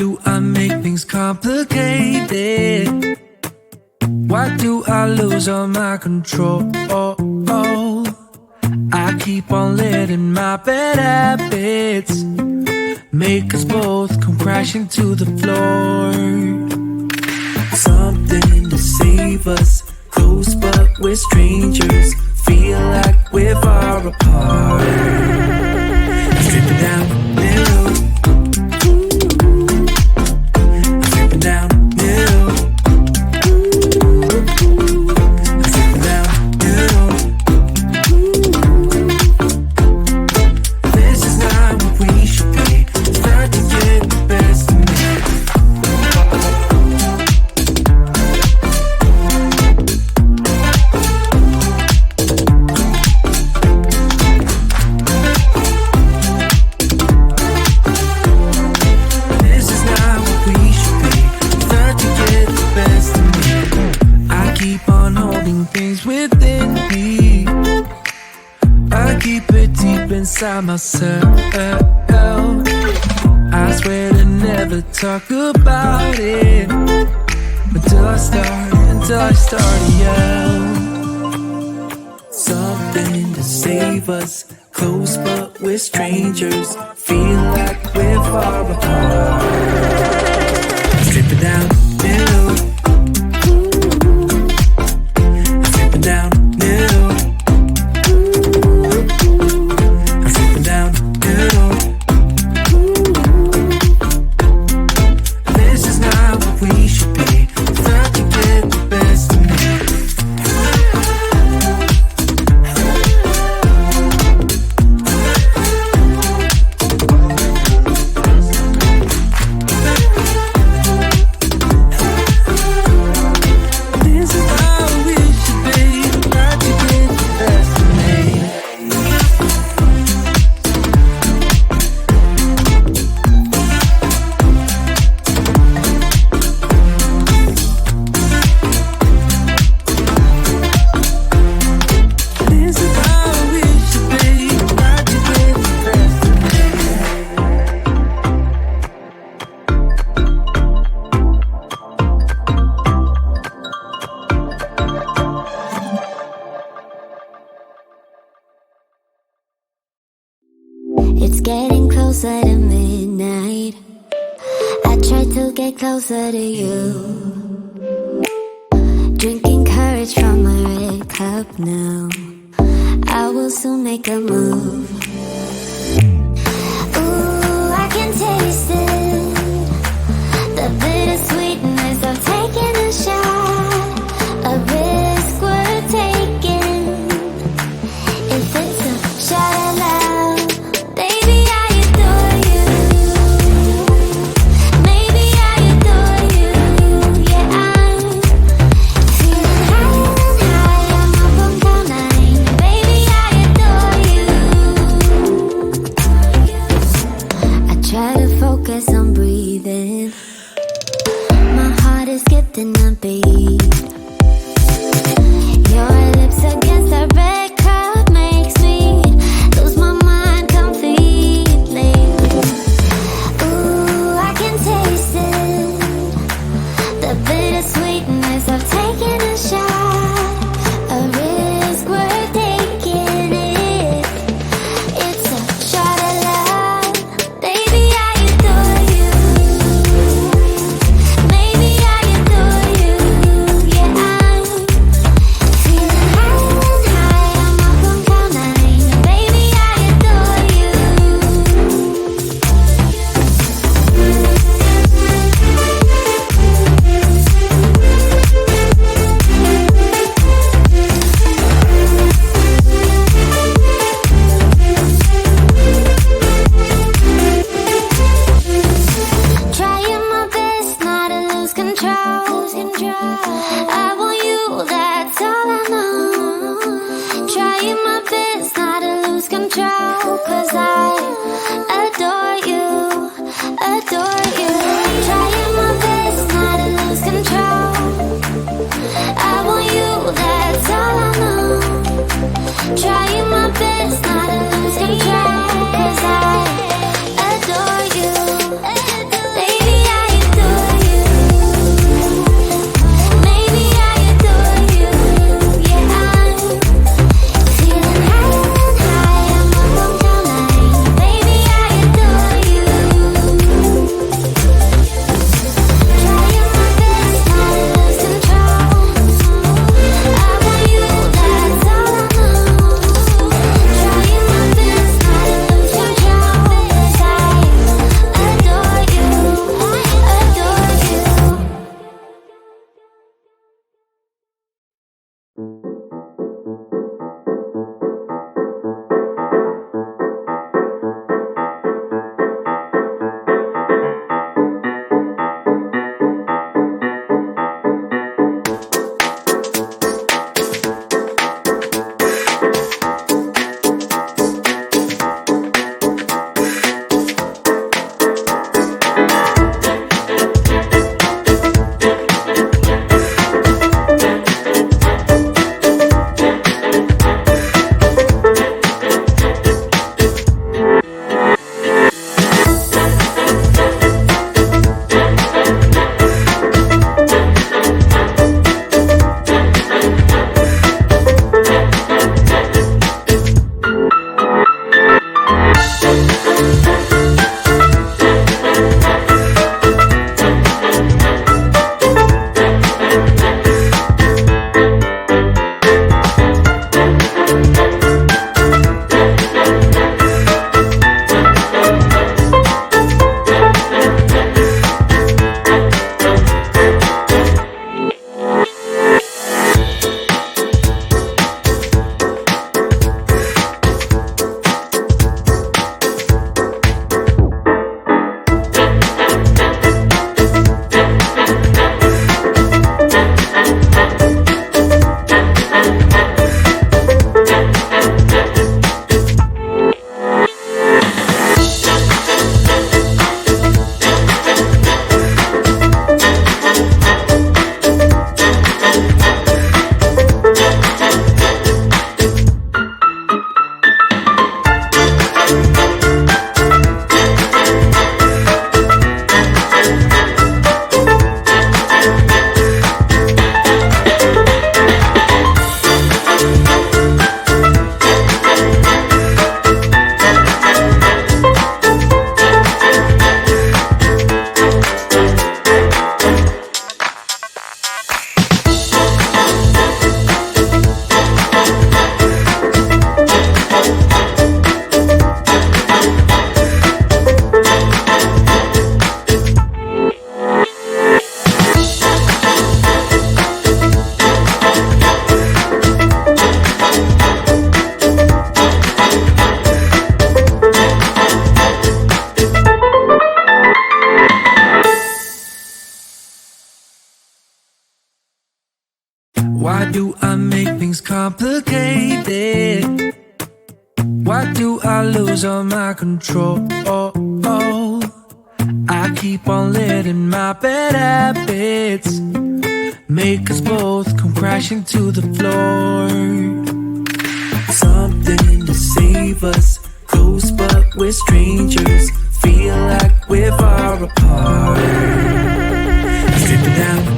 do I make things complicated? Why do I lose all my control? I keep on letting my bad habits make us both come crashing to the floor. Something to save us, close but we're strangers. Feel like we're far apart. Stripping down the middle. Stripping down the middle. Stripping down the middle. This is not what we should be. Start to get the best of me. Inside myself, I swear to never talk about it until I start to yell. Something to save us, close but we're strangers. Feel like we're far apart. Stripping down the middle. Stripping down the middle. Closer to midnight, I try to get closer to you. Drinking courage from my red cup now. I will soon make a move. Ooh, I can taste it, the bittersweetness of taking a shot, a risk worth taking. If it's a shot at love, baby, is complicated. Why do I lose all my control? I keep on letting my bad habits make us both come crashing to the floor. Something to save us, close but we're strangers. Feel like we're far apart. Stripping down